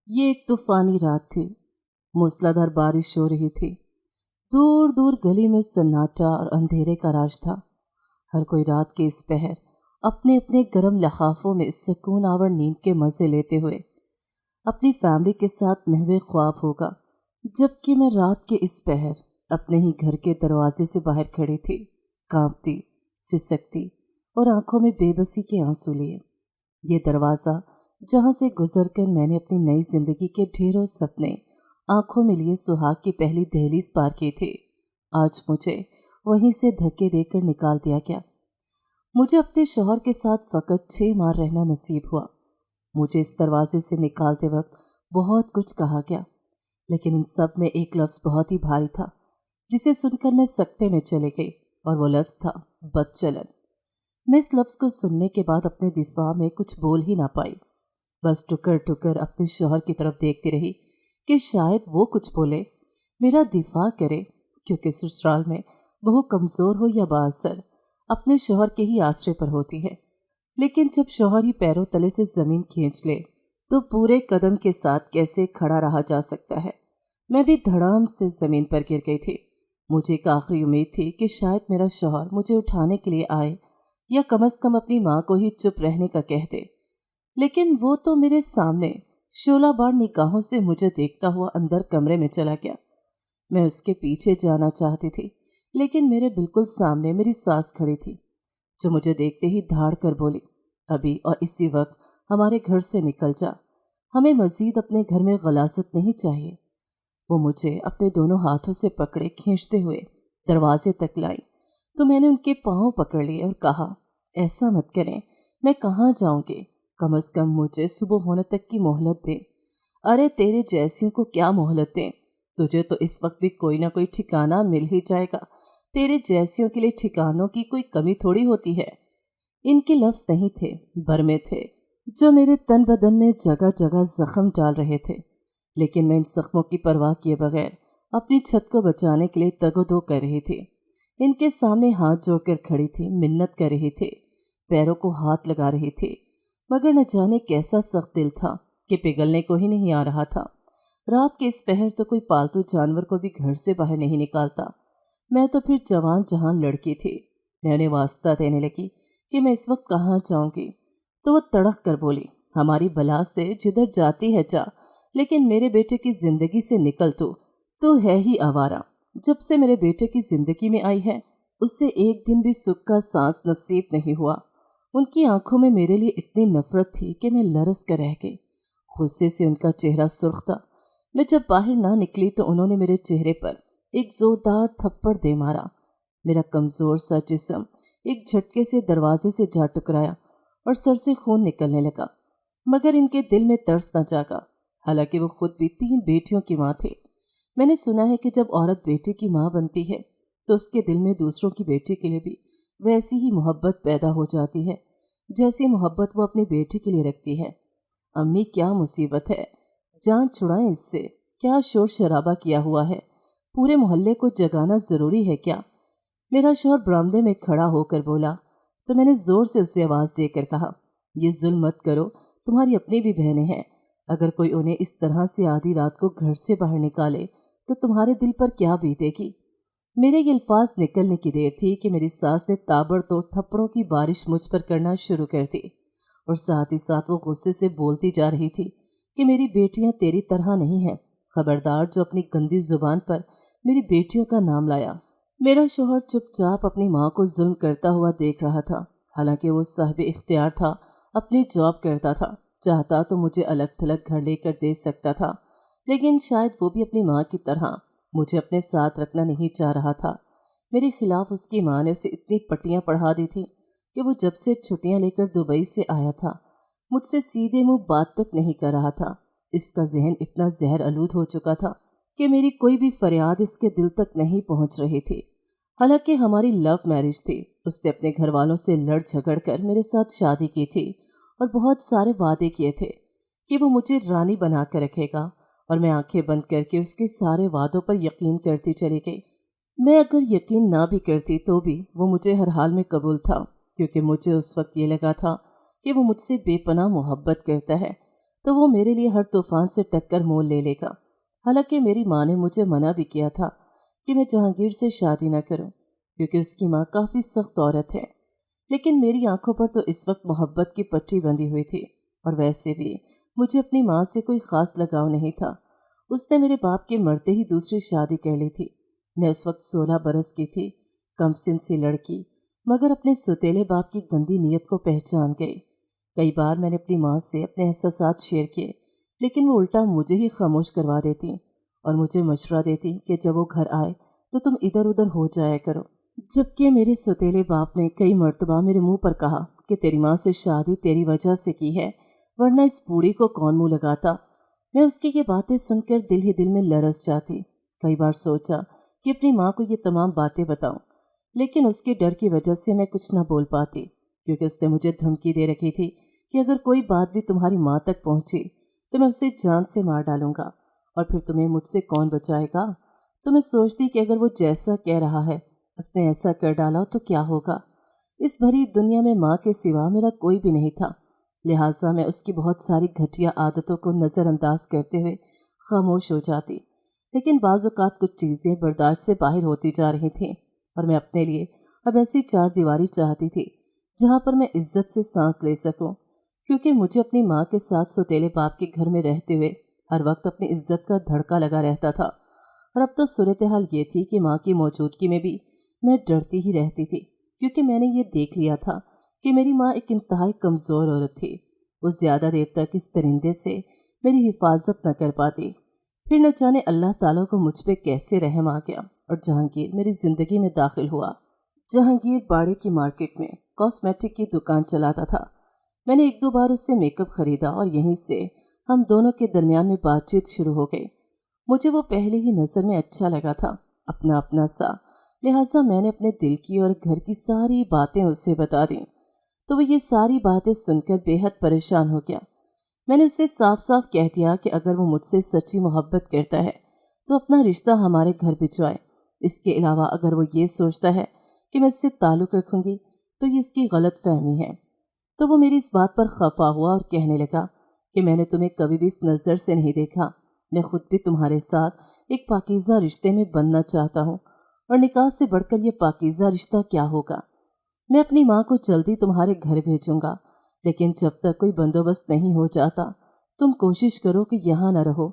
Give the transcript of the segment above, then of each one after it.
یہ ایک तूफानी रात थी। मूसलाधार बारिश हो रही थी। दूर दूर गली में सन्नाटा और अंधेरे का राज था। हर कोई रात के इस पहर अपने अपने गर्म लहाफों में सुकून आवर नींद के मज़े लेते हुए अपनी फैमिली के साथ महवे ख्वाब होगा, जबकि मैं रात के इस पहर अपने ही घर के दरवाजे से बाहर खड़ी थी, कांपती, सिसकती और आंखों में बेबसी के आंसू लिए। ये दरवाज़ा जहाँ से गुजरकर मैंने अपनी नई जिंदगी के ढेरों सपने आंखों में लिए सुहाग की पहली दहलीज पार की थी, आज मुझे वहीं से धक्के देकर निकाल दिया गया। मुझे अपने शौहर के साथ फ़कत 6 माह रहना नसीब हुआ। मुझे इस दरवाजे से निकालते वक्त बहुत कुछ कहा गया, लेकिन इन सब में एक लफ्ज़ बहुत ही भारी था, जिसे सुनकर मैं सकते में चले गई, और वो लफ्ज़ था बदचलन। मैं इस लफ्ज़ को सुनने के बाद अपने दिफा में कुछ बोल ही ना पाई, बस टुकर टुकर अपने शौहर की तरफ देखती रही कि शायद वो कुछ बोले, मेरा दिफा करे, क्योंकि ससुराल में बहू कमज़ोर हो या बाअसर अपने शौहर के ही आसरे पर होती है। लेकिन जब शौहर ही पैरों तले से ज़मीन खींच ले तो पूरे कदम के साथ कैसे खड़ा रहा जा सकता है। मैं भी धड़ाम से ज़मीन पर गिर गई थी। मुझे एक आखिरी उम्मीद थी कि शायद मेरा शौहर मुझे उठाने के लिए आए या कम से कम अपनी माँ को ही चुप रहने का कह दे, लेकिन वो तो मेरे सामने शोलाबार निगाहों से मुझे देखता हुआ अंदर कमरे में चला गया। मैं उसके पीछे जाना चाहती थी, लेकिन मेरे बिल्कुल सामने मेरी सास खड़ी थी, जो मुझे देखते ही धाड़ कर बोली, अभी और इसी वक्त हमारे घर से निकल जा, हमें मज़ीद अपने घर में गलाज़त नहीं चाहिए। वो मुझे अपने दोनों हाथों से पकड़े खींचते हुए दरवाजे तक लाई, तो मैंने उनके पाँव पकड़ लिए और कहा, ऐसा मत करें, मैं कहाँ जाऊँगी, कम से कम मुझे सुबह होने तक की मोहलत दें। अरे तेरे जैसियों को क्या मोहलत दें, तुझे तो इस वक्त भी कोई ना कोई ठिकाना मिल ही जाएगा। तेरे जैसियों के लिए ठिकानों की कोई कमी थोड़ी होती है। इनके लफ्ज़ नहीं थे, बरमे थे, जो मेरे तन बदन में जगह जगह जख्म डाल रहे थे, लेकिन मैं इन जख्मों की परवाह किए बगैर अपनी छत को बचाने के लिए तगोदो कर रही थी। इनके सामने हाथ जोड़कर खड़ी थी, मिन्नत कर रही थी, पैरों को हाथ लगा रही थी, मगर न जाने कैसा सख्त दिल था कि पिघलने को ही नहीं आ रहा था। रात के इस पहर तो कोई पालतू जानवर को भी घर से बाहर नहीं निकालता। मैं तो फिर जवान जहान लड़की थी। मैं उन्हें वास्ता देने लगी कि मैं इस वक्त कहाँ जाऊँगी, तो वह तड़क कर बोली, हमारी बला से जिधर जाती है जा, लेकिन मेरे बेटे की ज़िंदगी से निकल। तू है ही आवारा। जब से मेरे बेटे की ज़िंदगी में आई है, उससे एक दिन भी सुख का सांस नसीब नहीं हुआ। उनकी आंखों में मेरे लिए इतनी नफरत थी कि मैं लरस कर रह गई। गुस्से से उनका चेहरा सुर्ख था। मैं जब बाहर ना निकली तो उन्होंने मेरे चेहरे पर एक ज़ोरदार थप्पड़ दे मारा। मेरा कमज़ोर सा जिस्म एक झटके से दरवाजे से जा टकराया और सर से खून निकलने लगा, मगर इनके दिल में तरस न जागा। हालांकि वो खुद भी 3 बेटियों की माँ थे। मैंने सुना है कि जब औरत बेटे की माँ बनती है तो उसके दिल में दूसरों की बेटी के लिए भी वैसी ही मोहब्बत पैदा हो जाती है जैसी मोहब्बत वो अपनी बेटी के लिए रखती है। अम्मी क्या मुसीबत है, जान छुड़ाएं इससे। क्या शोर शराबा किया हुआ है, पूरे मोहल्ले को जगाना ज़रूरी है क्या? मेरा शौहर बरामदे में खड़ा होकर बोला, तो मैंने ज़ोर से उसे आवाज़ देकर कहा, ये जुल्म मत करो, तुम्हारी अपनी भी बहनें हैं। अगर कोई उन्हें इस तरह से आधी रात को घर से बाहर निकाले तो तुम्हारे दिल पर क्या बीतेगी? मेरे ये अल्फाज निकलने की देर थी कि मेरी सास ने ताबड़तोड़ थप्पड़ों की बारिश मुझ पर करना शुरू कर दी, और साथ ही साथ वो गुस्से से बोलती जा रही थी कि मेरी बेटियां तेरी तरह नहीं हैं। खबरदार जो अपनी गंदी जुबान पर मेरी बेटियों का नाम लाया। मेरा शौहर चुपचाप अपनी माँ को जुल्म करता हुआ देख रहा था। हालांकि वो साहिब इख्तियार था, अपनी जॉब करता था, चाहता तो मुझे अलग थलग घर लेकर दे सकता था, लेकिन शायद वो भी अपनी माँ की तरह मुझे अपने साथ रखना नहीं चाह रहा था। मेरे खिलाफ उसकी माँ ने उसे इतनी पट्टियाँ पढ़ा दी थी कि वो जब से छुट्टियाँ लेकर दुबई से आया था मुझसे सीधे मुंह बात तक नहीं कर रहा था। इसका जहन इतना जहर आलूद हो चुका था कि मेरी कोई भी फरियाद इसके दिल तक नहीं पहुँच रही थी। हालांकि हमारी लव मैरिज थी। उसने अपने घर वालों से लड़ झगड़ कर मेरे साथ शादी की थी और बहुत सारे वादे किए थे कि वो मुझे रानी बना कर रखेगा, और मैं आंखें बंद करके उसके सारे वादों पर यकीन करती चली गई। मैं अगर यकीन ना भी करती तो भी वो मुझे हर हाल में कबूल था, क्योंकि मुझे उस वक्त ये लगा था कि वो मुझसे बेपनाह मोहब्बत करता है। تو وہ میرے لیے ہر طوفان سے ٹکر مول لے لے گا۔ حالانکہ میری ماں نے مجھے منع بھی کیا تھا کہ میں جہانگیر سے شادی نہ کروں، کیونکہ اس کی ماں کافی سخت عورت ہے، لیکن میری آنکھوں پر تو اس وقت محبت کی پٹی بندھی ہوئی تھی، اور ویسے بھی مجھے اپنی ماں سے کوئی خاص لگاؤ نہیں تھا۔ اس نے میرے باپ کے مرتے ہی دوسری شادی کر لی تھی۔ میں اس وقت 16 برس کی تھی، کم سن سی لڑکی، مگر اپنے ستیلے باپ کی گندی نیت کو پہچان گئی۔ کئی بار میں نے اپنی ماں سے اپنے احساسات شیئر کیے، لیکن وہ الٹا مجھے ہی خاموش کروا دیتی اور مجھے مشورہ دیتی کہ جب وہ گھر آئے تو تم ادھر ادھر ہو جایا کرو، جبکہ میرے ستیلے باپ نے کئی مرتبہ میرے منہ پر کہا کہ تیری ماں سے شادی تیری وجہ سے کی ہے، ورنہ اس بوڑھی کو کون منہ لگاتا۔ میں اس کی یہ باتیں سن کر دل ہی دل میں لرز جاتی۔ کئی بار سوچا کہ اپنی ماں کو یہ تمام باتیں بتاؤں، لیکن اس کے ڈر کی وجہ سے میں کچھ نہ بول پاتی، کیونکہ اس نے مجھے دھمکی دے رکھی تھی کہ اگر کوئی بات بھی تمہاری ماں تک پہنچی تو میں اسے جان سے مار ڈالوں گا، اور پھر تمہیں مجھ سے کون بچائے گا۔ تو میں سوچتی کہ اگر وہ جیسا کہہ رہا ہے اس نے ایسا کر ڈالا تو کیا ہوگا۔ اس بھری دنیا میں ماں کے سوا میرا کوئی بھی نہیں تھا، لہٰذا میں اس کی بہت ساری گھٹیا عادتوں کو نظر انداز کرتے ہوئے خاموش ہو جاتی۔ لیکن بعض اوقات کچھ چیزیں برداشت سے باہر ہوتی جا رہی تھیں، اور میں اپنے لیے اب ایسی چار دیواری چاہتی تھی جہاں پر میں عزت سے سانس لے سکوں، کیونکہ مجھے اپنی ماں کے ساتھ ستیلے باپ کے گھر میں رہتے ہوئے ہر وقت اپنی عزت کا دھڑکا لگا رہتا تھا، اور اب تو صورتحال یہ تھی کہ ماں کی موجودگی میں بھی میں ڈرتی ہی رہتی تھی، کیونکہ میں نے یہ دیکھ لیا تھا کہ میری ماں ایک انتہائی کمزور عورت تھی۔ وہ زیادہ دیر تک اس درندے سے میری حفاظت نہ کر پاتی۔ پھر نہ جانے اللہ تعالیٰ کو مجھ پہ کیسے رحم آ گیا اور جہانگیر میری زندگی میں داخل ہوا۔ جہانگیر باڑے کی مارکیٹ میں کاسمیٹک کی دکان چلاتا تھا۔ میں نے ایک دو بار اس سے میک اپ خریدا اور یہیں سے ہم دونوں کے درمیان میں بات چیت شروع ہو گئی۔ مجھے وہ پہلے ہی نظر میں اچھا لگا تھا، اپنا اپنا سا، لہٰذا میں نے اپنے دل کی اور گھر کی ساری باتیں اسے بتا دیں، تو وہ یہ ساری باتیں سن کر بے حد پریشان ہو گیا۔ میں نے اسے صاف صاف کہہ دیا کہ اگر وہ مجھ سے سچی محبت کرتا ہے تو اپنا رشتہ ہمارے گھر بھجوائے۔ اس کے علاوہ اگر وہ یہ سوچتا ہے کہ میں اس سے تعلق رکھوں گی تو یہ اس کی غلط فہمی ہے۔ تو وہ میری اس بات پر خفا ہوا اور کہنے لگا کہ میں نے تمہیں کبھی بھی اس نظر سے نہیں دیکھا، میں خود بھی تمہارے ساتھ ایک پاکیزہ رشتے میں بننا چاہتا ہوں، اور نکاح سے بڑھ کر یہ پاکیزہ رشتہ کیا ہوگا۔ میں اپنی ماں کو جلدی تمہارے گھر بھیجوں گا، لیکن جب تک کوئی بندوبست نہیں ہو جاتا تم کوشش کرو کہ یہاں نہ رہو۔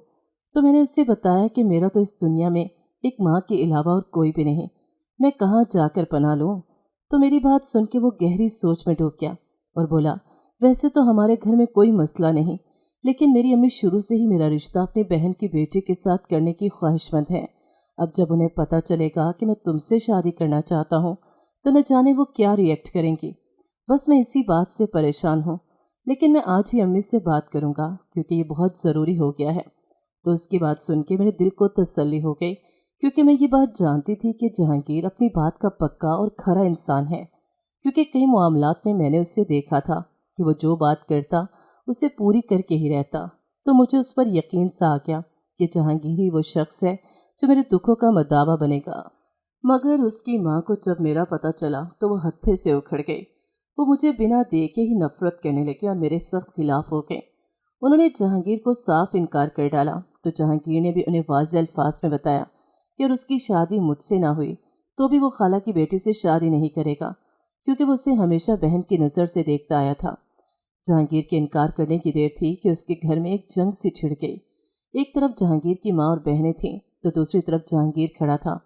تو میں نے اس سے بتایا کہ میرا تو اس دنیا میں ایک ماں کے علاوہ اور کوئی بھی نہیں، میں کہاں جا کر پناہ لوں۔ تو میری بات سن کے وہ گہری سوچ میں ڈوب گیا اور بولا، ویسے تو ہمارے گھر میں کوئی مسئلہ نہیں، لیکن میری امی شروع سے ہی میرا رشتہ اپنی بہن کی بیٹی کے ساتھ کرنے کی خواہش مند ہے۔ اب جب انہیں پتہ چلے گا کہ میں تم سے شادی کرنا چاہتا ہوں تو نہ جانے وہ کیا ری ایکٹ کریں گی۔ بس میں اسی بات سے پریشان ہوں، لیکن میں آج ہی امی سے بات کروں گا کیونکہ یہ بہت ضروری ہو گیا ہے۔ تو اس کی بات سن کے میرے دل کو تسلی ہو گئی، کیونکہ میں یہ بات جانتی تھی کہ جہانگیر اپنی بات کا پکا اور کھرا انسان ہے، کیونکہ کئی معاملات میں نے اسے دیکھا تھا کہ وہ جو بات کرتا اسے پوری کر کے ہی رہتا۔ تو مجھے اس پر یقین سا آ گیا کہ جہانگیر ہی وہ شخص ہے جو میرے دکھوں کا مداوا بنے گا۔ مگر اس کی ماں کو جب میرا پتہ چلا تو وہ ہتھے سے اکھڑ گئی۔ وہ مجھے بنا دیکھے ہی نفرت کرنے لگے اور میرے سخت خلاف ہو گئے۔ انہوں نے جہانگیر کو صاف انکار کر ڈالا، تو جہانگیر نے بھی انہیں واضح الفاظ میں بتایا کہ اگر اس کی شادی مجھ سے نہ ہوئی تو بھی وہ خالہ کی بیٹی سے شادی نہیں کرے گا، کیونکہ وہ اسے ہمیشہ بہن کی نظر سے دیکھتا آیا تھا۔ جہانگیر کے انکار کرنے کی دیر تھی کہ اس کے گھر میں ایک جنگ سی چھڑ گئی۔ ایک طرف جہانگیر کی ماں اور بہنیں تھیں تو دوسری طرف جہانگیر کھڑا تھا۔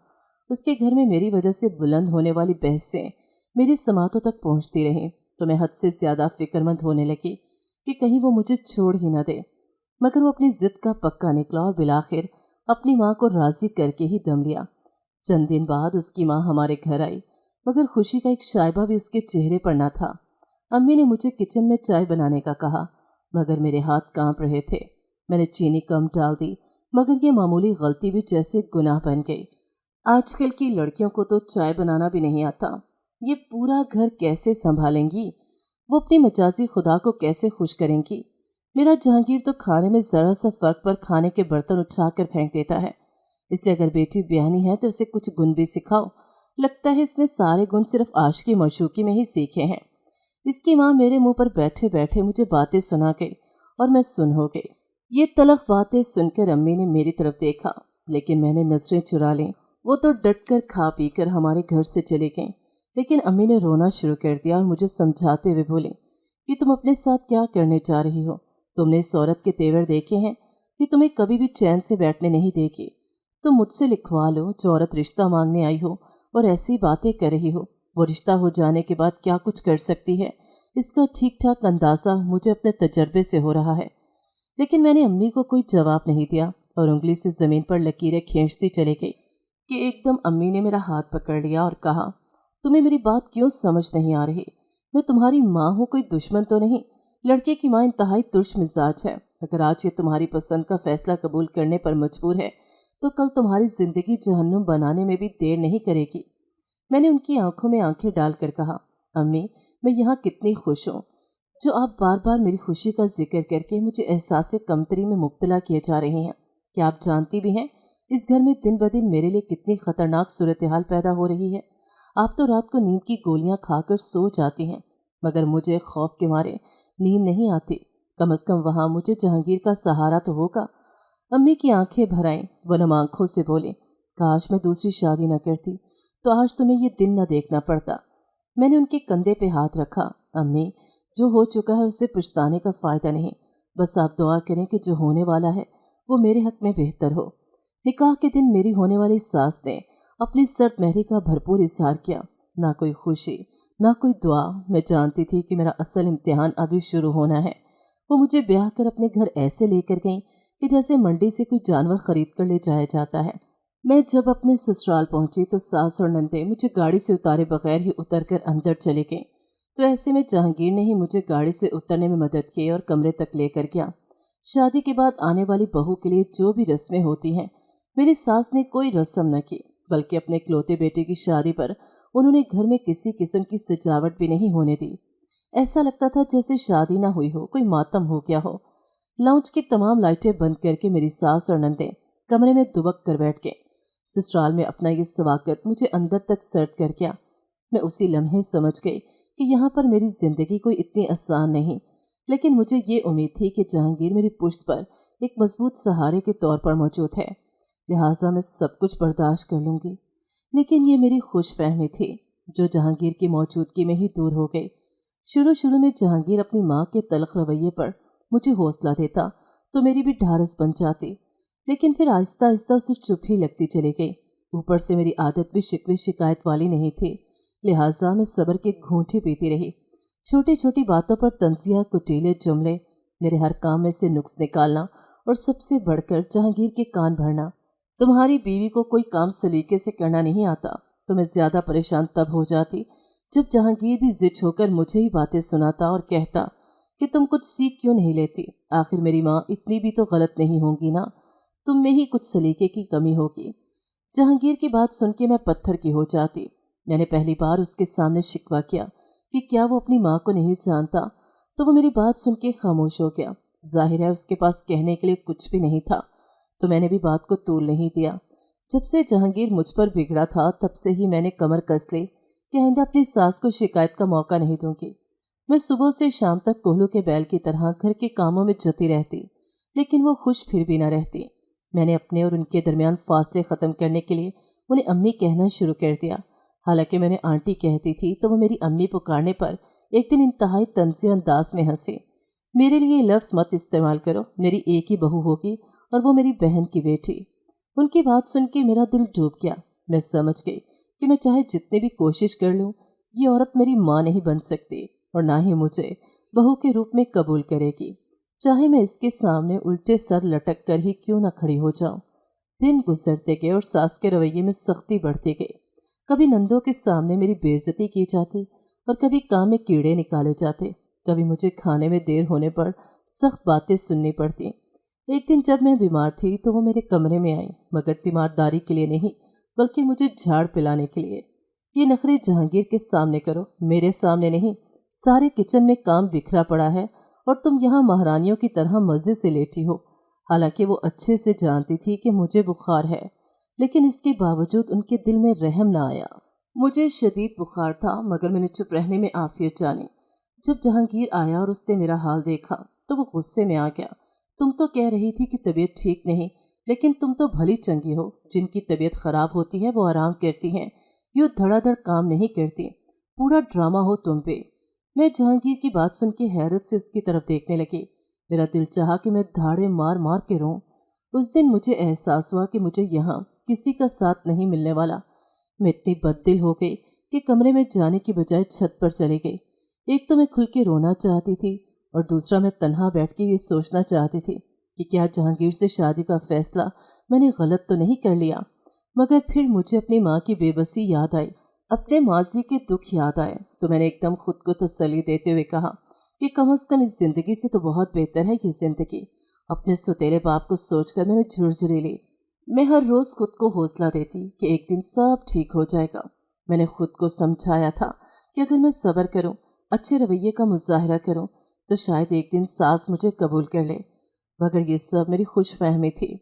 اس کے گھر میں میری وجہ سے بلند ہونے والی بحثیں میری سماعتوں تک پہنچتی رہیں، تو میں حد سے زیادہ فکر مند ہونے لگی کہ کہیں وہ مجھے چھوڑ ہی نہ دے۔ مگر وہ اپنی ضد کا پکا نکلا اور بالآخر اپنی ماں کو راضی کر کے ہی دم لیا۔ چند دن بعد اس کی ماں ہمارے گھر آئی، مگر خوشی کا ایک شائبہ بھی اس کے چہرے پر نہ تھا۔ امی نے مجھے کچن میں چائے بنانے کا کہا، مگر میرے ہاتھ کانپ رہے تھے۔ میں نے چینی کم ڈال دی، مگر یہ معمولی غلطی بھی جیسے گناہ بن گئی۔ آج کل کی لڑکیوں کو تو چائے بنانا بھی نہیں آتا، یہ پورا گھر کیسے سنبھالیں گی؟ وہ اپنی مجازی خدا کو کیسے خوش کریں گی؟ میرا جہانگیر تو کھانے میں ذرا سا فرق پر کھانے کے برتن اٹھا کر پھینک دیتا ہے، اس لیے اگر بیٹی بیانی ہے تو اسے کچھ گن بھی سکھاؤ۔ لگتا ہے اس نے سارے گن صرف عاشقی معشوقی میں ہی سیکھے ہیں۔ اس کی ماں میرے منہ پر بیٹھے بیٹھے مجھے باتیں سنا گئی और मैं सुन हो गई। ये तलख बातें सुनकर अम्मी ने मेरी तरफ देखा, लेकिन मैंने नजरें चुरा लीं। वो तो डट कर खा पी कर हमारे घर से चली गईं, लेकिन अम्मी ने रोना शुरू कर दिया और मुझे समझाते हुए बोली कि तुम अपने साथ क्या करने जा रही हो। तुमने इस औरत के तेवर देखे हैं कि तुम्हें कभी भी चैन से बैठने नहीं देगी। तुम मुझसे लिखवा लो, जो औरत रिश्ता मांगने आई हो और ऐसी बातें कर रही हो, वो रिश्ता हो जाने के बाद क्या कुछ कर सकती है, इसका ठीक ठाक अंदाज़ा मुझे अपने तजर्बे से हो रहा है। लेकिन मैंने अम्मी को कोई जवाब नहीं दिया और उंगली से ज़मीन पर लकीरें खींचती चली गई कि एकदम अम्मी ने मेरा हाथ पकड़ लिया और कहा, तुम्हें मेरी बात क्यों समझ नहीं आ रही? मैं तुम्हारी माँ हूँ, कोई दुश्मन तो नहीं। लड़के की माँ इंतहाई तुर्श मिजाज है। अगर आज ये तुम्हारी पसंद का फैसला कबूल करने पर मजबूर है तो कल तुम्हारी जिंदगी जहन्नुम बनाने में भी देर नहीं करेगी। मैंने उनकी आंखों में आंखें डालकर कहा, अम्मी मैं यहाँ कितनी खुश हूँ, जो आप बार बार मेरी खुशी का जिक्र करके मुझे एहसास कमतरी में मुब्तला किए जा रहे हैं। क्या आप जानती भी हैं इस घर में दिन ब दिन मेरे लिए कितनी खतरनाक सूरत हाल पैदा हो रही है? आप तो रात को नींद की गोलियां खाकर सो जाती हैं, मगर मुझे खौफ के मारे नींद नहीं आती। कम अज़ कम वहाँ मुझे जहांगीर का सहारा तो होगा। अम्मी की आंखें भर आईं। वो नम आंखों से बोले, काश मैं दूसरी शादी न करती तो आज तुम्हें ये दिन न देखना पड़ता। मैंने उनके कंधे पे हाथ रखा। अम्मी, जो हो चुका है उससे पछताने का फ़ायदा नहीं। बस आप दुआ करें कि जो होने वाला है वो मेरे हक में बेहतर हो। निकाह के दिन मेरी होने वाली सास ने अपनी सर्द मेहरी का भरपूर इजहार किया। ना कोई खुशी, ना कोई दुआ। मैं जानती थी कि मेरा असल इम्तिहान अभी शुरू होना है। वो मुझे ब्याह कर अपने घर ऐसे लेकर गईं कि जैसे मंडी से कोई जानवर खरीद कर ले जाया जाता है। मैं जब अपने ससुराल पहुंची तो सास और नंदे मुझे गाड़ी से उतारे बगैर ही उतरकर अंदर चले गए। तो ऐसे में जहांगीर ने ही मुझे गाड़ी से उतरने में मदद की और कमरे तक लेकर गया। शादी के बाद आने वाली बहू के लिए जो भी रस्में होती हैं, मेरी सास ने कोई रस्म न की, बल्कि अपने इकलौते बेटे की शादी पर उन्होंने घर में किसी किस्म की सजावट भी नहीं होने दी। ऐसा लगता था जैसे शादी ना हुई हो, कोई मातम हो गया हो। लाउंज की तमाम लाइटें बंद करके मेरी सास और नंदे कमरे में दुबक कर बैठ गए। ससुराल में अपना ये स्वागत मुझे अंदर तक सर्द कर गया। मैं उसी लम्हे समझ गई कि यहाँ पर मेरी जिंदगी कोई इतनी आसान नहीं, लेकिन मुझे ये उम्मीद थी कि जहांगीर मेरी पुश्त पर एक मजबूत सहारे के तौर पर मौजूद है, लिहाजा मैं सब कुछ बर्दाश्त कर लूँगी। लेकिन ये मेरी खुशफहमी थी जो जहांगीर की मौजूदगी में ही दूर हो गई। शुरू में जहांगीर अपनी माँ के तल्ख रवैये पर मुझे हौसला देता तो मेरी भी ढारस बन जाती, लेकिन फिर आहिस्ता आहिस्ता उसे चुप ही लगती चली गई। ऊपर से मेरी आदत भी शिकवे शिकायत वाली नहीं थी, लिहाजा मैं सब्र के घूंटे पीती रही। छोटी छोटी बातों पर तंजिया, कुटीले जुमले, मेरे हर काम में से नुक्स निकालना और सबसे बढ़कर जहांगीर के कान भरना। तुम्हारी बीवी को कोई काम सलीके से करना नहीं आता। तो मैं ज़्यादा परेशान तब हो जाती जब जहांगीर भी जिद होकर मुझे ही बातें सुनाता और कहता कि तुम कुछ सीख क्यों नहीं लेती? आखिर मेरी माँ इतनी भी तो गलत नहीं होगी ना, तुम में ही कुछ सलीके की कमी होगी। जहांगीर की बात सुन के मैं पत्थर की हो जाती। मैंने पहली बार उसके सामने शिकवा किया कि क्या वो अपनी माँ को नहीं जानता, तो वो मेरी बात सुन के खामोश हो गया। जाहिर है उसके पास कहने के लिए कुछ भी नहीं था, तो मैंने भी बात को तूल नहीं दिया। जब से जहांगीर मुझ पर बिगड़ा था तब से ही मैंने कमर कस ली कि आइंदा अपनी सास को शिकायत का मौका नहीं दूंगी। मैं सुबह से शाम तक कोल्हू के बैल की तरह घर के कामों में जुटी रहती, लेकिन वो खुश फिर भी न रहती। मैंने अपने और उनके दरमियान फासले ख़त्म करने के लिए उन्हें अम्मी कहना शुरू कर दिया। हालांकि मैंने आंटी कहती थी तो वो मेरी अम्मी पुकारने पर एक दिन इंतहाई तंज़ी अंदाज में हंसी। मेरे लिए लफ्ज़ मत इस्तेमाल करो, मेरी एक ही बहू होगी और वो मेरी बहन की बेटी। उनकी बात सुन के मेरा दिल डूब गया। मैं समझ गई कि मैं चाहे जितनी भी कोशिश कर लूँ, ये औरत मेरी माँ नहीं बन सकती और ना ही मुझे बहू के रूप में कबूल करेगी, चाहे मैं इसके सामने उल्टे सर लटक कर ही क्यों न खड़ी हो जाऊं। दिन गुजरते गए और सास के रवैये में सख्ती बढ़ती गई। कभी नंदों के सामने मेरी बेइज्जती की जाती और कभी काम में कीड़े निकाले जाते। कभी मुझे खाने में देर होने पर सख्त बातें सुननी पड़ती। एक दिन जब मैं बीमार थी तो वो मेरे कमरे में आई, मगर तीमारदारी के लिए नहीं बल्कि मुझे झाड़ पिलाने के लिए। ये नखरे जहांगीर के सामने करो, मेरे सामने नहीं। सारे किचन में काम बिखरा पड़ा है और तुम यहाँ महारानियों की तरह मज़े से लेटी हो। हालांकि वो अच्छे से जानती थी कि मुझे बुखार है, लेकिन इसके बावजूद उनके दिल में रहम ना आया। मुझे शदीद बुखार था, मगर मैंने चुप रहने में आफियत जानी। जब जहांगीर आया और उसने मेरा हाल देखा तो वो गुस्से में आ गया। तुम तो कह रही थी कि तबीयत ठीक नहीं, लेकिन तुम तो भली चंगी हो। जिनकी तबीयत खराब होती है वो आराम करती हैं, यूँ धड़ाधड़ काम नहीं करती। पूरा ड्रामा हो तुम पे। मैं जहांगीर की बात सुन के हैरत से उसकी तरफ देखने लगी। मेरा दिल चाहा कि मैं धाड़े मार मार के रोऊं। उस दिन मुझे एहसास हुआ कि मुझे यहाँ किसी का साथ नहीं मिलने वाला। मैं इतनी बददिल हो गई कि कमरे में जाने की बजाय छत पर चली गई। एक तो मैं खुल के रोना चाहती थी और दूसरा मैं तन्हा बैठ के ये सोचना चाहती थी कि क्या जहांगीर से शादी का फैसला मैंने गलत तो नहीं कर लिया। मगर फिर मुझे अपनी माँ की बेबसी याद आई, अपने माजी के दुख याद आए, तो मैंने एकदम खुद को तसल्ली देते हुए कहा कि कम से कम इस जिंदगी से तो बहुत बेहतर है ये जिंदगी। अपने सौतेले बाप को सोचकर मैंने झुरझुरी ली। मैं हर रोज खुद को हौसला देती कि एक दिन सब ठीक हो जाएगा। मैंने खुद को समझाया था कि अगर मैं सब्र करूं, अच्छे रवैये का मुजाहरा करूं, तो शायद एक दिन सास मुझे कबूल कर ले। मगर ये सब मेरी खुशफहमी थी।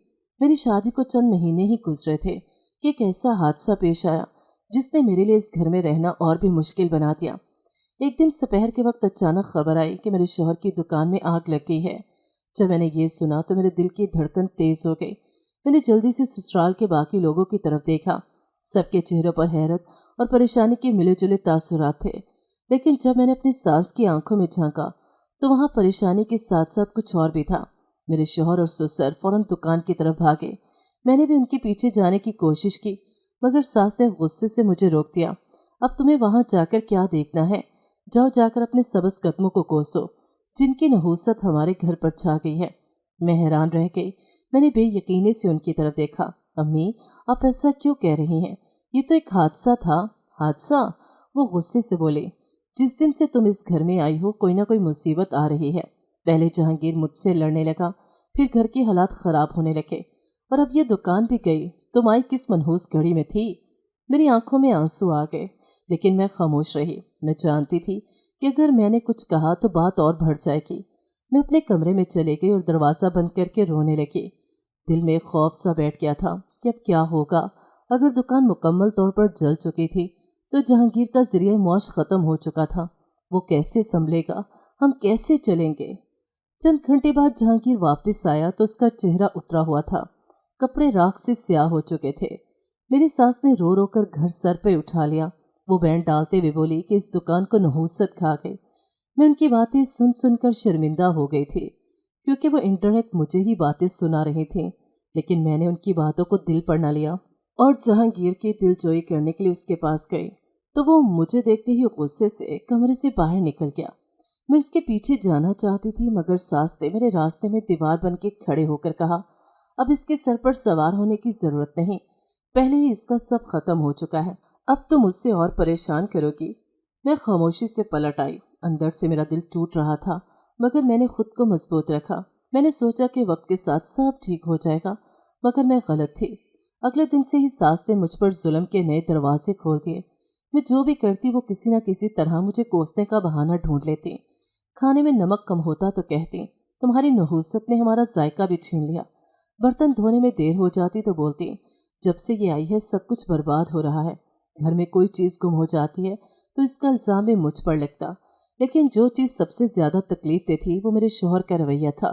मेरी शादी को चंद महीने ही गुजरे थे कि एक ऐसा हादसा पेश आया जिसने मेरे लिए इस घर में रहना और भी मुश्किल बना दिया। एक दिन दोपहर के वक्त अचानक खबर आई कि मेरे शौहर की दुकान में आग लग गई है। जब मैंने ये सुना तो मेरे दिल की धड़कन तेज हो गई। मैंने जल्दी से ससुराल के बाकी लोगों की तरफ देखा। सबके चेहरों पर हैरत और परेशानी के मिले जुले तासुरात थे। लेकिन जब मैंने अपनी सास की आंखों में झांका तो वहाँ परेशानी के साथ साथ कुछ और भी था। मेरे शौहर और ससुर फौरन दुकान की तरफ भागे। मैंने भी उनके पीछे जाने की कोशिश की, मगर सास ने गुस्से से मुझे रोक दिया। अब तुम्हें वहाँ जाकर क्या देखना है? जाओ जाकर अपने सबस कदमों को कोसो, जिनकी नहूसत हमारे घर पर छा गई है। मैं हैरान रह गई। मैंने बेयकीनी से उनकी तरफ देखा। अम्मी, आप ऐसा क्यों कह रही हैं? ये तो एक हादसा था। हादसा? वो गुस्से से बोले। जिस दिन से तुम इस घर में आई हो कोई ना कोई मुसीबत आ रही है। पहले जहांगीर मुझसे लड़ने लगा, फिर घर के हालात खराब होने लगे, और अब ये दुकान भी गई। तुम आई किस मनहूस घड़ी में थी? मेरी आंखों में आंसू आ गए, लेकिन मैं खामोश रही। मैं जानती थी कि अगर मैंने कुछ कहा तो बात और बढ़ जाएगी। मैं अपने कमरे में चले गई और दरवाज़ा बंद करके रोने लगी। दिल में खौफ सा बैठ गया था कि अब क्या होगा। अगर दुकान मुकम्मल तौर पर जल चुकी थी तो जहांगीर का ज़रिया मौश ख़त्म हो चुका था। वो कैसे संभलेगा? हम कैसे चलेंगे? चंद घंटे बाद जहांगीर वापस आया तो उसका चेहरा उतरा हुआ था। कपड़े राख से स्याह हो चुके थे। मेरी सास ने रो रो कर घर सर पे उठा लिया। वो बैंड डालते हुए बोली कि इस दुकान को नहूसत खा गई। मैं उनकी बातें सुन सुनकर शर्मिंदा हो गई थी, क्योंकि वो इंडायरेक्ट मुझे ही बातें सुना रही थी। लेकिन मैंने उनकी बातों को दिल पर न लिया और जहांगीर की दिलजोई करने के लिए उसके पास गई तो वो मुझे देखते ही गुस्से से कमरे से बाहर निकल गया। मैं उसके पीछे जाना चाहती थी, मगर सास ने मेरे रास्ते में दीवार बन के खड़े होकर कहा, अब इसके सर पर सवार होने की जरूरत नहीं, पहले ही इसका सब खत्म हो चुका है। अब तुम मुझसे और परेशान करोगी। मैं खामोशी से पलट आई। अंदर से मेरा दिल टूट रहा था, मगर मैंने खुद को मजबूत रखा। मैंने सोचा कि वक्त के साथ सब ठीक हो जाएगा, मगर मैं गलत थी। अगले दिन से ही सास ने मुझ पर जुल्म के नए दरवाजे खोल दिए। मैं जो भी करती वो किसी न किसी तरह मुझे कोसने का बहाना ढूंढ लेती। खाने में नमक कम होता तो कहती, तुम्हारी नहूसत ने हमारा जायका भी छीन लिया। बर्तन धोने में देर हो जाती तो बोलती, जब से ये आई है सब कुछ बर्बाद हो रहा है। घर में कोई चीज़ गुम हो जाती है तो इसका इल्ज़ाम भी मुझ पर लगता। लेकिन जो चीज़ सबसे ज़्यादा तकलीफ देती वो मेरे शौहर का रवैया था।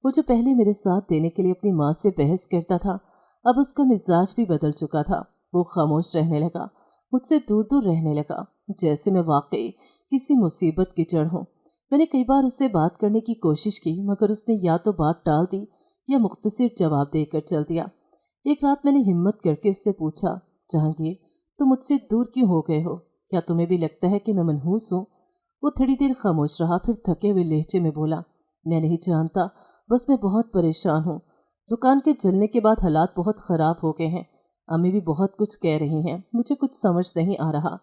वो जो पहले मेरे साथ देने के लिए अपनी माँ से बहस करता था, अब उसका मिजाज भी बदल चुका था। वो खामोश रहने लगा, मुझसे दूर दूर रहने लगा, जैसे मैं वाकई किसी मुसीबत की जड़ हूँ। मैंने कई बार उससे बात करने की कोशिश की, मगर उसने या तो बात टाल दी या मुख्तसर जवाब देकर चल दिया। एक रात मैंने हिम्मत करके उससे पूछा, जहांगीर तुम मुझसे दूर क्यों हो गए हो? क्या तुम्हें भी लगता है कि मैं मनहूस हूँ? वो थोड़ी देर खामोश रहा, फिर थके हुए लहजे में बोला, मैं नहीं जानता, बस मैं बहुत परेशान हूँ। दुकान के जलने के बाद हालात बहुत ख़राब हो गए हैं। अम्मी भी बहुत कुछ कह रही हैं, मुझे कुछ समझ नहीं आ रहा।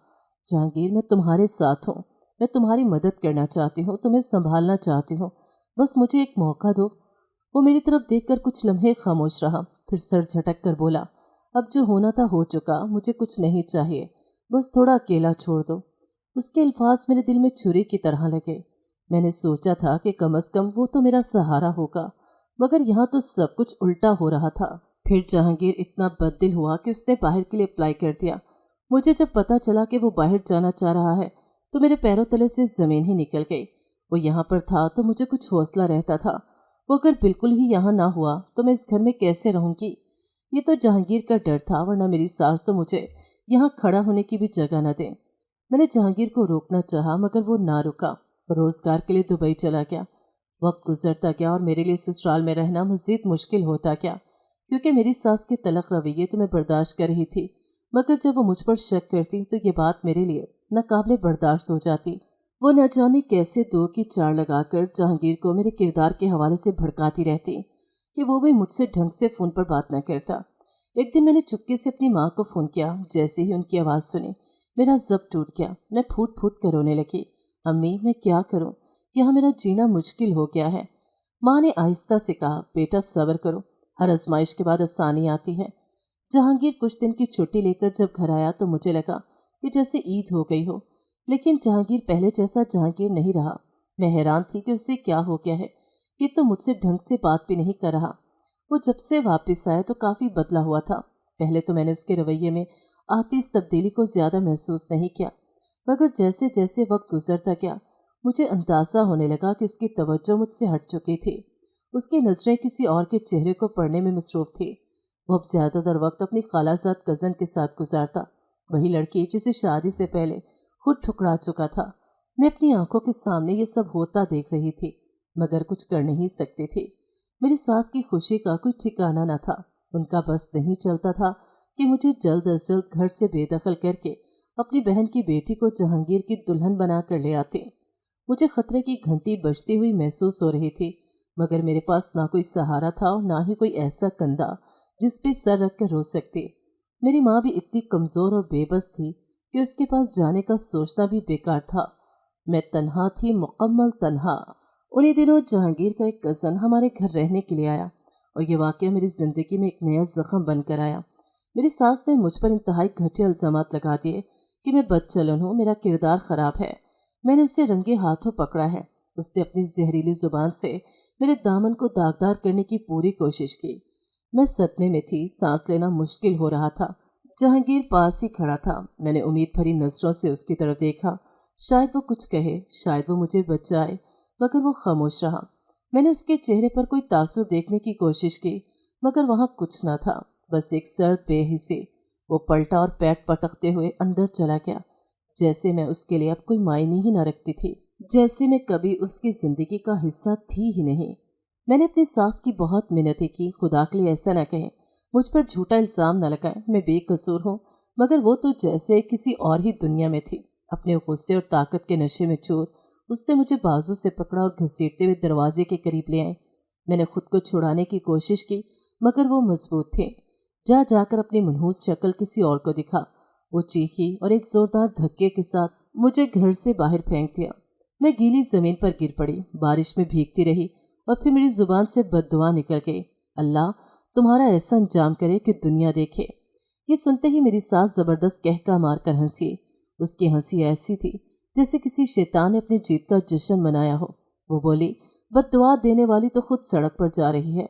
जहांगीर मैं तुम्हारे साथ हूँ, मैं तुम्हारी मदद करना चाहती हूँ, तुम्हें संभालना चाहती हूँ, बस मुझे एक मौका दो। वो मेरी तरफ देखकर कुछ लम्हे खामोश रहा, फिर सर झटक कर बोला, अब जो होना था हो चुका, मुझे कुछ नहीं चाहिए, बस थोड़ा अकेला छोड़ दो। उसके अल्फाज मेरे दिल में छुरी की तरह लगे। मैंने सोचा था कि कम से कम वो तो मेरा सहारा होगा, मगर यहाँ तो सब कुछ उल्टा हो रहा था। फिर जहांगीर इतना बददिल हुआ कि उसने बाहर के लिए अप्लाई कर दिया। मुझे जब पता चला कि वो बाहर जाना चाह रहा है तो मेरे पैरों तले से ज़मीन ही निकल गई। وہ یہاں پر تھا تو مجھے کچھ حوصلہ رہتا تھا، وہ اگر بالکل ہی یہاں نہ ہوا تو میں اس گھر میں کیسے رہوں گی؟ یہ تو جہانگیر کا ڈر تھا، ورنہ میری ساس تو مجھے یہاں کھڑا ہونے کی بھی جگہ نہ دے۔ میں نے جہانگیر کو روکنا چاہا مگر وہ نہ رکا، روزگار کے لیے دبئی چلا گیا۔ وقت گزرتا گیا اور میرے لیے سسرال میں رہنا مزید مشکل ہوتا گیا، کیونکہ میری ساس کے تلخ رویے تو میں برداشت کر رہی تھی، مگر جب وہ مجھ پر شک کرتی تو یہ بات میرے لیے ناقابل برداشت ہو جاتی۔ وہ نہ جانے کیسے دو کی چار لگا کر جہانگیر کو میرے کردار کے حوالے سے بھڑکاتی رہتی کہ وہ بھی مجھ سے ڈھنگ سے فون پر بات نہ کرتا۔ ایک دن میں نے چپکے سے اپنی ماں کو فون کیا، جیسے ہی ان کی آواز سنی میرا ضبط ٹوٹ گیا، میں پھوٹ پھوٹ کر رونے لگی۔ امی میں کیا کروں، یہاں میرا جینا مشکل ہو گیا ہے۔ ماں نے آہستہ سے کہا، بیٹا صبر کرو، ہر آزمائش کے بعد آسانی آتی ہے۔ جہانگیر کچھ دن کی چھٹی لے کر جب گھر آیا تو مجھے لگا کہ جیسے عید ہو گئی ہو، لیکن جہانگیر پہلے جیسا جہانگیر نہیں رہا۔ میں حیران تھی کہ اسے کیا ہو گیا ہے، یہ تو مجھ سے ڈھنگ سے بات بھی نہیں کر رہا۔ وہ جب سے واپس آیا تو کافی بدلا ہوا تھا۔ پہلے تو میں نے اس کے رویے میں آتی اس تبدیلی کو زیادہ محسوس نہیں کیا، مگر جیسے جیسے وقت گزرتا گیا مجھے اندازہ ہونے لگا کہ اس کی توجہ مجھ سے ہٹ چکی تھی۔ اس کی نظریں کسی اور کے چہرے کو پڑھنے میں مصروف تھی۔ وہ اب زیادہ تر وقت اپنی خالہ زاد کزن کے ساتھ گزارتا، وہی لڑکی جسے شادی سے پہلے خود ٹھکرا چکا تھا۔ میں اپنی آنکھوں کے سامنے یہ سب ہوتا دیکھ رہی تھی، مگر کچھ کر نہیں سکتی تھی۔ میری ساس کی خوشی کا کوئی ٹھکانہ نہ تھا۔ ان کا بس نہیں چلتا تھا کہ مجھے جلد از جلد گھر سے بے دخل کر کے اپنی بہن کی بیٹی کو جہانگیر کی دلہن بنا کر لے آتے۔ مجھے خطرے کی گھنٹی بجتی ہوئی محسوس ہو رہی تھی، مگر میرے پاس نہ کوئی سہارا تھا اور نہ ہی کوئی ایسا کندھا جس پہ سر رکھ کر رو سکتی۔ میری ماں بھی اتنی کمزور اور بے بس تھی کہ اس کے پاس جانے کا سوچنا بھی بیکار تھا۔ میں تنہا تھی، مکمل تنہا۔ انہی دنوں جہانگیر کا ایک کزن ہمارے گھر رہنے کے لیے آیا اور یہ واقعہ میری زندگی میں ایک نیا زخم بن کر آیا۔ میری ساس نے مجھ پر انتہائی گھٹیا الزامات لگا دیے کہ میں بد چلن ہوں، میرا کردار خراب ہے۔ میں نے اسے رنگے ہاتھوں پکڑا ہے۔ اس نے اپنی زہریلی زبان سے میرے دامن کو داغدار کرنے کی پوری کوشش کی۔ میں صدمے میں تھی، سانس لینا مشکل ہو رہا تھا۔ جہانگیر پاس ہی کھڑا تھا۔ میں نے امید بھری نظروں سے اس کی طرف دیکھا، شاید وہ کچھ کہے، شاید وہ مجھے بچائے، مگر وہ خاموش رہا۔ میں نے اس کے چہرے پر کوئی تاثر دیکھنے کی کوشش کی، مگر وہاں کچھ نہ تھا، بس ایک سرد بے حسی۔ وہ پلٹا اور پیٹ پٹکتے ہوئے اندر چلا گیا، جیسے میں اس کے لیے اب کوئی معنی ہی نہ رکھتی تھی، جیسے میں کبھی اس کی زندگی کا حصہ تھی ہی نہیں۔ میں نے اپنی ساس کی بہت منتیں کی، خدا کے لیے ایسا نہ کہیں، مجھ پر جھوٹا الزام نہ لگائیں، میں بے قصور ہوں، مگر وہ تو جیسے کسی اور ہی دنیا میں تھی۔ اپنے غصے اور طاقت کے نشے میں چور اس نے مجھے بازو سے پکڑا اور گھسیٹتے ہوئے دروازے کے قریب لے آئے۔ میں نے خود کو چھڑانے کی کوشش کی، مگر وہ مضبوط تھے۔ جا جا کر اپنی منحوس شکل کسی اور کو دکھا۔ وہ چیخی اور ایک زوردار دھکے کے ساتھ مجھے گھر سے باہر پھینک دیا۔ میں گیلی زمین پر گر پڑی، بارش میں بھیگتی رہی اور پھر میری زبان سے بد دعا نکل گئی، اللہ تمہارا ایسا انجام کرے کہ دنیا دیکھے۔ یہ سنتے ہی میری ساس زبردست کہکا مار کر ہنسی۔ اس کی ہنسی ایسی تھی جیسے کسی شیطان نے اپنی جیت کا جشن منایا ہو۔ وہ بولی، بد دعا دینے والی تو خود سڑک پر جا رہی ہے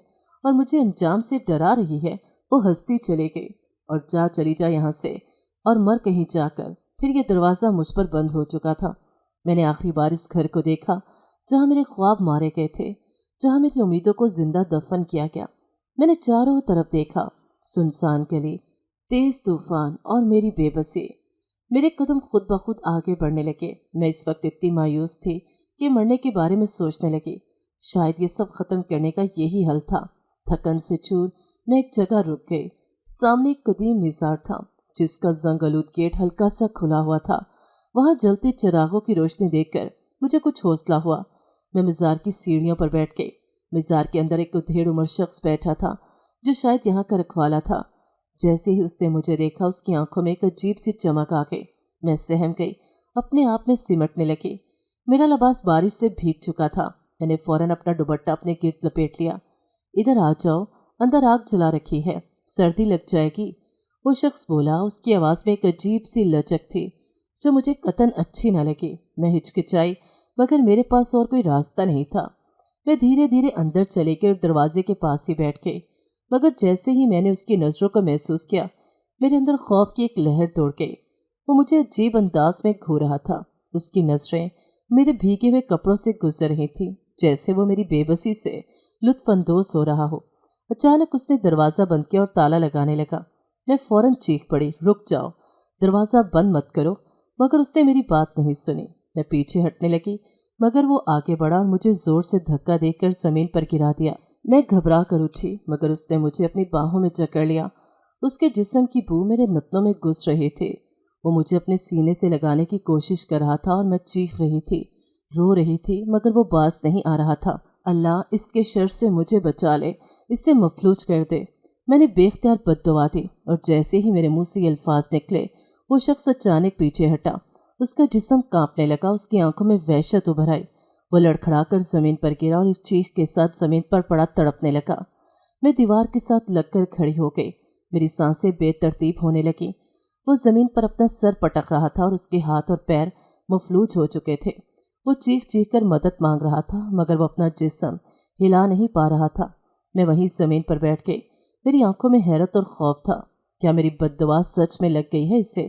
اور مجھے انجام سے ڈرا رہی ہے۔ وہ ہنستی چلی گئی، اور چلی جا یہاں سے اور مر کہیں جا کر۔ پھر یہ دروازہ مجھ پر بند ہو چکا تھا۔ میں نے آخری بار اس گھر کو دیکھا جہاں میرے خواب مارے گئے تھے، جہاں میری امیدوں کو زندہ دفن کیا گیا۔ میں نے چاروں طرف دیکھا، سنسان گلی، تیز طوفان اور میری بے بسی۔ میرے قدم خود بخود آگے بڑھنے لگے۔ میں اس وقت اتنی مایوس تھی کہ مرنے کے بارے میں سوچنے لگی۔ شاید یہ سب ختم کرنے کا یہی حل تھا۔ تھکن سے چور میں ایک جگہ رک گئی۔ سامنے ایک قدیم مزار تھا جس کا زنگ آلود گیٹ ہلکا سا کھلا ہوا تھا۔ وہاں جلتے چراغوں کی روشنی دیکھ کر مجھے کچھ حوصلہ ہوا۔ میں مزار کی سیڑھیوں پر بیٹھ گئی۔ مزار کے اندر ایک ادھیڑ عمر شخص بیٹھا تھا جو شاید یہاں کا رکھوالا تھا۔ جیسے ہی اس نے مجھے دیکھا اس کی آنکھوں میں ایک عجیب سی چمک آ گئی۔ میں سہم گئی، اپنے آپ میں سمٹنے لگی۔ میرا لباس بارش سے بھیگ چکا تھا۔ میں نے فوراً اپنا دوپٹہ اپنے گرد لپیٹ لیا۔ ادھر آ جاؤ، اندر آگ جلا رکھی ہے، سردی لگ جائے گی، وہ شخص بولا۔ اس کی آواز میں ایک عجیب سی لچک تھی جو مجھے قطعاً اچھی نہ لگی۔ میں ہچکچائی، مگر میرے پاس اور کوئی راستہ نہیں تھا۔ میں دھیرے دھیرے اندر چلے گئی اور دروازے کے پاس ہی بیٹھ گئی، مگر جیسے ہی میں نے اس کی نظروں کو محسوس کیا میرے اندر خوف کی ایک لہر دوڑ گئی۔ وہ مجھے عجیب انداز میں گھور رہا تھا۔ اس کی نظریں मेरे भीगे हुए कपड़ों से गुजर रही थी, जैसे वो मेरी बेबसी से लुत्फ अंदोज हो रहा हो। अचानक उसने दरवाज़ा बंद किया और ताला लगाने लगा। मैं फौरन चीख पड़ी, रुक जाओ, दरवाज़ा बंद मत करो। मगर उसने मेरी बात नहीं सुनी। मैं पीछे हटने लगी, मगर वो आगे बढ़ा और मुझे ज़ोर से धक्का देकर ज़मीन पर गिरा दिया। मैं घबरा कर उठी, मगर उसने मुझे अपनी बाहों में जकड़ लिया। उसके जिस्म की बू मेरे नथनों में घुस रहे थे। वो मुझे अपने सीने से लगाने की कोशिश कर रहा था और मैं चीख रही थी, रो रही थी, मगर वो बाज नहीं आ रहा था। अल्लाह, इसके शर से मुझे बचा ले, इससे मफलूज कर दे। मैंने बेख्तियार बद्दुआ दी और जैसे ही मेरे मुंह से ये अल्फाज निकले, वो शख्स अचानक पीछे हटा। उसका जिस्म कांपने लगा, उसकी आंखों में वहशत उभर आई। वो लड़खड़ा कर ज़मीन पर गिरा और एक चीख के साथ ज़मीन पर पड़ा तड़पने लगा। मैं दीवार के साथ लगकर खड़ी हो गई। मेरी सांसें बेतरतीब होने लगी। वो ज़मीन पर अपना सर पटक रहा था और उसके हाथ और पैर मफलूज हो चुके थे। वो चीख चीख कर मदद मांग रहा था, मगर वो अपना जिस्म हिला नहीं पा रहा था। मैं वहीं ज़मीन पर बैठ गई। मेरी आंखों में हैरत और खौफ था। क्या मेरी बद्दुआ सच में लग गई है इसे?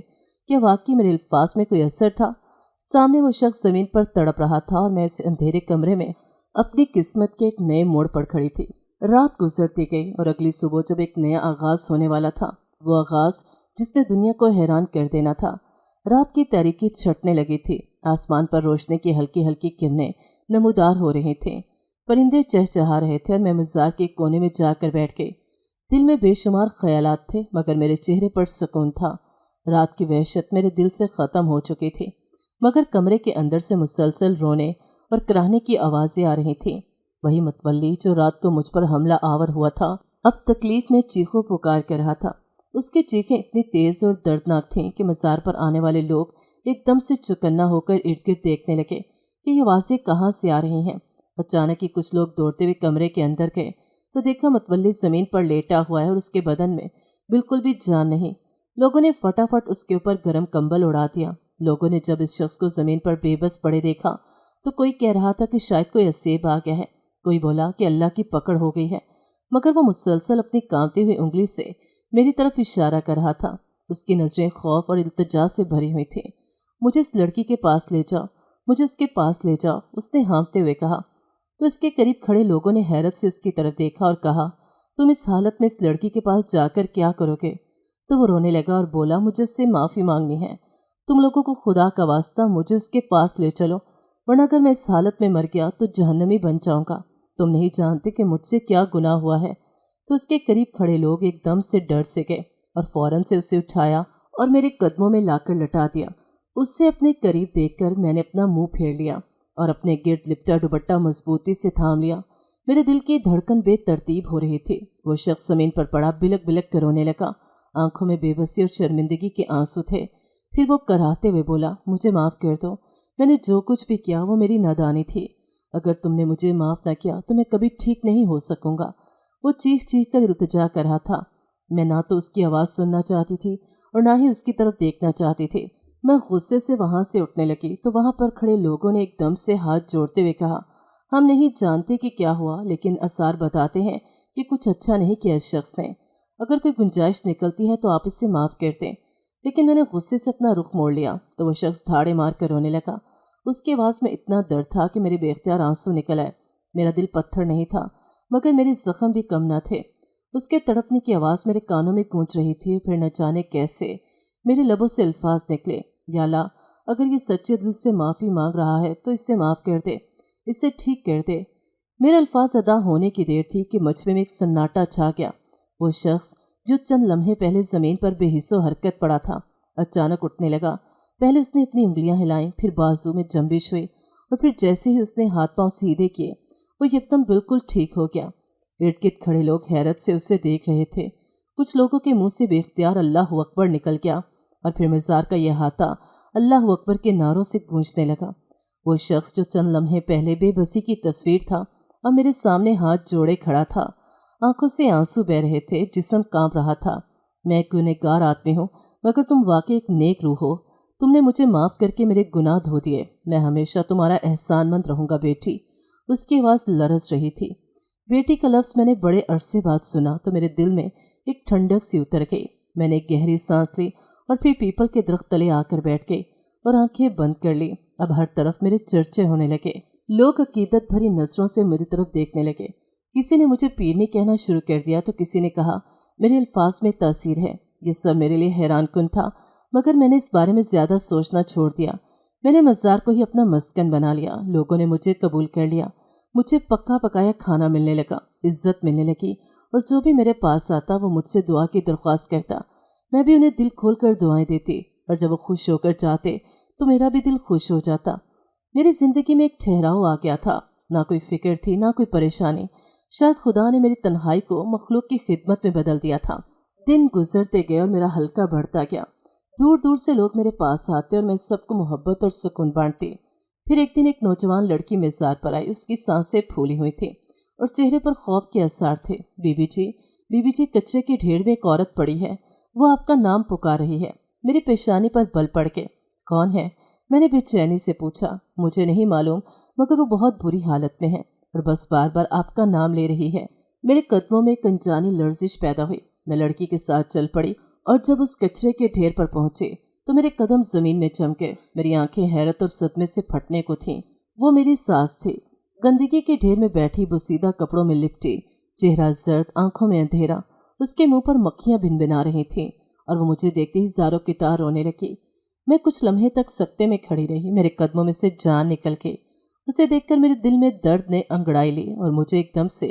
क्या वाकई मेरे अल्फाज में कोई असर था? सामने वो शख्स ज़मीन पर तड़प रहा था और मैं उस अंधेरे कमरे में अपनी किस्मत के एक नए मोड़ पर खड़ी थी। रात गुजरती गई और अगली सुबह जब एक नया आगाज़ होने वाला था, वो आगाज़ जिसने दुनिया को हैरान कर देना था। रात की तारीकी छटने लगी थी। आसमान पर रोशनी की हल्की हल्की किरणें नमूदार हो रही थीं। परिंदे चहचहा रहे थे और मैं मज़ार के कोने में जाकर बैठ गई। दिल में बेशुमार ख्यालात थे, मगर मेरे चेहरे पर सुकून था। रात की वहशत मेरे दिल से ख़त्म हो चुकी थी, मगर कमरे के अंदर से मुसलसल रोने और कराहने की आवाज़ें आ रही थीं। वही मतवल्ली जो रात को मुझ पर हमला आवर हुआ था, अब तकलीफ में चीखों पुकार कर रहा था। उसकी चीखें इतनी तेज़ और दर्दनाक थीं कि मज़ार पर आने वाले लोग एकदम से चौकन्ना होकर इर्द गिर्द देखने लगे कि ये आवाज़ें कहाँ से आ रही हैं। अचानक ही कुछ लोग दौड़ते हुए कमरे के अंदर गए तो देखा मतवल्ली ज़मीन पर लेटा हुआ है और उसके बदन में बिल्कुल भी जान नहीं। लोगों ने फटाफट उसके ऊपर गर्म कंबल उड़ा दिया। लोगों ने जब इस शख्स को ज़मीन पर बेबस पड़े देखा तो कोई कह रहा था कि शायद कोई असेब आ गया है, कोई बोला कि अल्लाह की पकड़ हो गई है, मगर वो मुसलसल अपनी कांपती हुई उंगली से मेरी तरफ इशारा कर रहा था। उसकी नज़रें खौफ और इल्तिजा से भरी हुई थी। मुझे इस लड़की के पास ले जाओ, मुझे उसके पास ले जाओ, उसने हाँफते हुए कहा। तो इसके करीब खड़े लोगों ने हैरत से उसकी तरफ देखा और कहा, तुम इस हालत में इस लड़की के पास जाकर क्या करोगे? तो वो रोने लगा और बोला, मुझे उससे माफ़ी मांगनी है। तुम लोगों को खुदा का वास्ता मुझे उसके पास ले चलो, वरना अगर मैं इस हालत में मर गया तो जहन्नमी बन जाऊंगा। तुम नहीं जानते कि मुझसे क्या गुनाह हुआ है। तो उसके करीब खड़े लोग एकदम से डर से गए और फौरन से उसे उठाया और मेरे कदमों में लाकर लटा दिया। उससे अपने करीब देखकर मैंने अपना मुंह फेर लिया और अपने गिर्द लिपटा दुपट्टा मजबूती से थाम लिया। मेरे दिल की धड़कन बेतरतीब हो रही थी। वो शख्स जमीन पर पड़ा बिलक बिलक कर रोने लगा। आंखों में बेबसी और शर्मिंदगी के आंसू थे। फिर वो कराहते हुए बोला, मुझे माफ़ कर दो, मैंने जो कुछ भी किया वो मेरी नादानी थी। अगर तुमने मुझे माफ़ न किया तो मैं कभी ठीक नहीं हो सकूंगा। वो चीख चीख कर इल्तिजा कर रहा था। मैं ना तो उसकी आवाज़ सुनना चाहती थी और ना ही उसकी तरफ देखना चाहती थी। मैं गुस्से से वहाँ से उठने लगी तो वहाँ पर खड़े लोगों ने एकदम से हाथ जोड़ते हुए कहा, हम नहीं जानते कि क्या हुआ, लेकिन आसार बताते हैं कि कुछ अच्छा नहीं किया इस शख्स ने। अगर कोई गुंजाइश निकलती है तो आप इससे माफ़ कर दें। लेकिन मैंने गुस्से से अपना रुख मोड़ लिया तो वह शख्स धाड़े मार कर रोने लगा। उसकी आवाज़ में इतना दर्द था कि मेरे बेख्तियार आंसू निकल आए। मेरा दिल पत्थर नहीं था, मगर मेरे जख्म भी कम न थे। उसके तड़पने की आवाज़ मेरे कानों में गूंज रही थी। फिर न जाने कैसे मेरे लबों से अल्फाज निकले, या अल्लाह, अगर ये सच्चे दिल से माफ़ी मांग रहा है तो इससे माफ़ कर दे, इससे ठीक कर दे। मेरे अल्फाज अदा होने की देर थी कि मजमे में एक सन्नाटा छा गया। वो शख्स जो चंद लम्हे पहले ज़मीन पर बेहिस्सो हरकत पड़ा था, अचानक उठने लगा। पहले उसने अपनी उंगलियां हिलाईं, फिर बाजू में जंबिश हुई और फिर जैसे ही उसने हाथ पांव सीधे किए वो एकदम बिल्कुल ठीक हो गया। इर्द गिर्द खड़े लोग हैरत से उसे देख रहे थे। कुछ लोगों के मुंह से बेख्तियार अल्लाह अकबर निकल गया और फिर मज़ार का यह हाथा अल्लाह अकबर के नारों से गूंजने लगा। वो शख्स जो चंद लम्हे पहले बेबसी की तस्वीर था, अब मेरे सामने हाथ जोड़े खड़ा था। आंखों से आंसू बह रहे थे, जिस्म कांप रहा था। मैं एक गुनहगार आदमी हूँ, मगर तुम वाकई एक नेक रूह हो। तुमने मुझे माफ़ करके मेरे गुनाह धो दिए। मैं हमेशा तुम्हारा एहसानमंद रहूँगा बेटी। उसकी आवाज़ लरस रही थी। बेटी का लफ्ज़ मैंने बड़े अरसे बाद सुना तो मेरे दिल में एक ठंडक सी उतर गई। मैंने एक गहरी सांस ली और फिर पीपल के दरख्त तले आकर बैठ गई और आंखें बंद कर ली। अब हर तरफ मेरे चर्चे होने लगे। लोग अकीदत भरी नजरों से मेरी तरफ देखने लगे। किसी ने मुझे पीरनी कहना शुरू कर दिया तो किसी ने कहा मेरे अल्फाज में तासीर है। ये सब मेरे लिए हैरानकुन था, मगर मैंने इस बारे में ज़्यादा सोचना छोड़ दिया। मैंने मज़ार को ही अपना मस्कन बना लिया। लोगों ने मुझे कबूल कर लिया। मुझे पक्का पकाया खाना मिलने लगा, इज्जत मिलने लगी, और जो भी मेरे पास आता वो मुझसे दुआ की दरख्वास्त करता। मैं भी उन्हें दिल खोल कर दुआएं देती, और जब वो खुश होकर जाते तो मेरा भी दिल खुश हो जाता। मेरी ज़िंदगी में एक ठहराव आ गया था। ना कोई फिक्र थी, ना कोई परेशानी। शायद खुदा ने मेरी तन्हाई को मखलूक की खिदमत में बदल दिया था। दिन गुजरते गए और मेरा हल्का बढ़ता गया। दूर दूर से लोग मेरे पास आते और मैं सबको मोहब्बत और सुकून बांटती। फिर एक दिन एक नौजवान लड़की मज़ार पर आई। उसकी सांसें फूली हुई थी और चेहरे पर खौफ के आसार थे। बीबी जी, कचरे के ढेर में एक औरत पड़ी है, वो आपका नाम पुकार रही है। मेरी पेशानी पर बल पड़ के। कौन है? मैंने बेचैनी से पूछा। मुझे नहीं मालूम, मगर वो बहुत बुरी हालत में है और बस बार बार आपका नाम ले रही है। मेरे कदमों में एक अनजानी लर्जिश पैदा हुई। मैं लड़की के साथ चल पड़ी और जब उस कचरे के ढेर पर पहुंचे तो मेरे कदम जमीन में चमके। मेरी आंखें हैरत और सदमे से फटने को थीं। वो मेरी सास थी। गंदगी के ढेर में बैठी, बोसीदा कपड़ों में लिपटी, चेहरा जर्द, आंखों में अंधेरा। उसके मुंह पर मक्खियां भिनभिना रही थीं और वो मुझे देखते ही ज़ारो की तार रोने लगी। मैं कुछ लम्हे तक सकते में खड़ी रही। मेरे कदमों में से जान निकल गई। उसे देखकर मेरे दिल में दर्द ने अंगड़ाई ली और मुझे एकदम से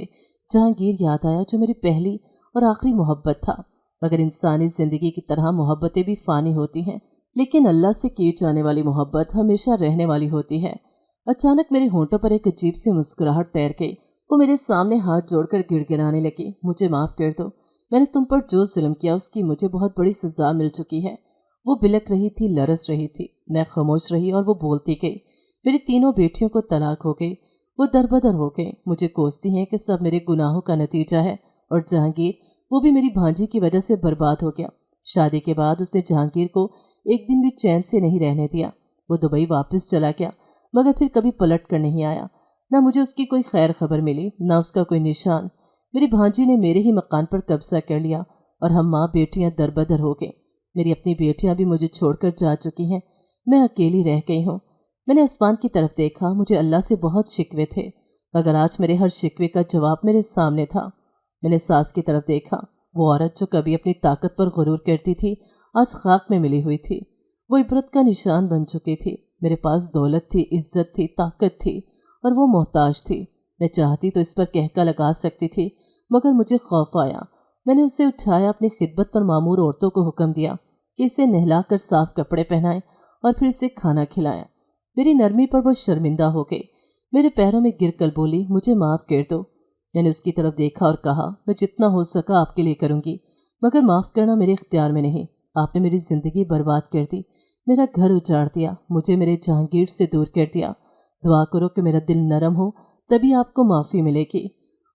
जहांगीर याद आया, जो मेरी पहली और आखिरी मोहब्बत था। मगर इंसानी ज़िंदगी की तरह मोहब्बतें भी फ़ानी होती हैं, लेकिन अल्लाह से की जाने वाली मोहब्बत हमेशा रहने वाली होती है। अचानक मेरे होंठों पर एक अजीब सी मुस्कुराहट तैर गई। वो मेरे सामने हाथ जोड़कर गिड़गिड़ाने लगी। मुझे माफ़ कर दो, मैंने तुम पर जो जुल्म किया उसकी मुझे बहुत बड़ी सज़ा मिल चुकी है। वो बिलक रही थी, लरस रही थी। मैं खामोश रही और वो बोलती गई। मेरी तीनों बेटियों को तलाक हो गई। वो दरबदर हो गए। मुझे कोसती हैं कि सब मेरे गुनाहों का नतीजा है, और जहांगीर, वो भी मेरी भांजी की वजह से बर्बाद हो गया। शादी के बाद उसने जहांगीर को एक दिन भी चैन से नहीं रहने दिया। वो दुबई वापस चला गया, मगर फिर कभी पलट कर नहीं आया। ना मुझे उसकी कोई खैर खबर मिली, ना उसका कोई निशान। मेरी भांजी ने मेरे ही मकान पर कब्जा कर लिया और हम माँ बेटियां दरबदर हो गए। मेरी अपनी बेटियां भी मुझे छोड़कर जा चुकी हैं। मैं अकेली रह गई हूँ। मैंने आसमान की तरफ देखा। मुझे अल्लाह से बहुत शिकवे थे, मगर आज मेरे हर शिकवे का जवाब मेरे सामने था। मैंने सास की तरफ देखा। वो औरत जो कभी अपनी ताकत पर गुरूर करती थी, आज खाक में मिली हुई थी। वो इबरत का निशान बन चुकी थी। मेरे पास दौलत थी, इज्जत थी, ताकत थी, और वो मोहताज थी। मैं चाहती तो इस पर कहका लगा सकती थी, मगर मुझे खौफ आया। मैंने उसे उठाया, अपनी खिदमत पर मामूर औरतों को हुक्म दिया कि इसे नहलाकर साफ कपड़े पहनाएं और फिर इसे खाना खिलाएं। मेरी नरमी पर वो शर्मिंदा हो गई। मेरे पैरों में गिर कर बोली, मुझे माफ़ कर दो। मैंने उसकी तरफ देखा और कहा, मैं जितना हो सका आपके लिए करूँगी, मगर माफ़ करना मेरे इख्तियार में नहीं। आपने मेरी ज़िंदगी बर्बाद कर दी, मेरा घर उजाड़ दिया, मुझे मेरे जहांगीर से दूर कर दिया। दुआ करो कि मेरा दिल नरम हो, तभी आपको माफ़ी मिलेगी।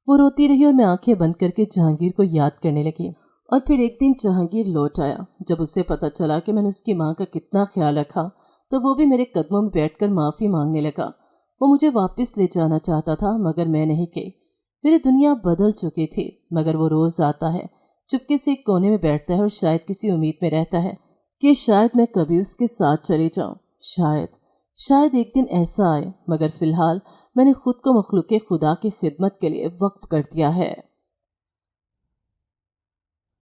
वो रोती रही और मैं आंखें बंद करके जहांगीर को याद करने लगी। और फिर एक दिन जहांगीर लौट आया। जब उसे पता चला कि मैंने उसकी माँ का कितना ख्याल रखा, तो वो भी मेरे कदमों में बैठकर माफ़ी मांगने लगा। वो मुझे वापस ले जाना चाहता था, मगर मैं नहीं गई। मेरी दुनिया बदल चुकी थी, मगर वो रोज़ आता है, चुपके से एक कोने में बैठता है और शायद किसी उम्मीद में रहता है कि शायद मैं कभी उसके साथ चली जाऊं। शायद एक दिन ऐसा आए, मगर फ़िलहाल मैंने खुद को मखलूक खुदा की खिदमत के लिए वक्फ कर दिया है।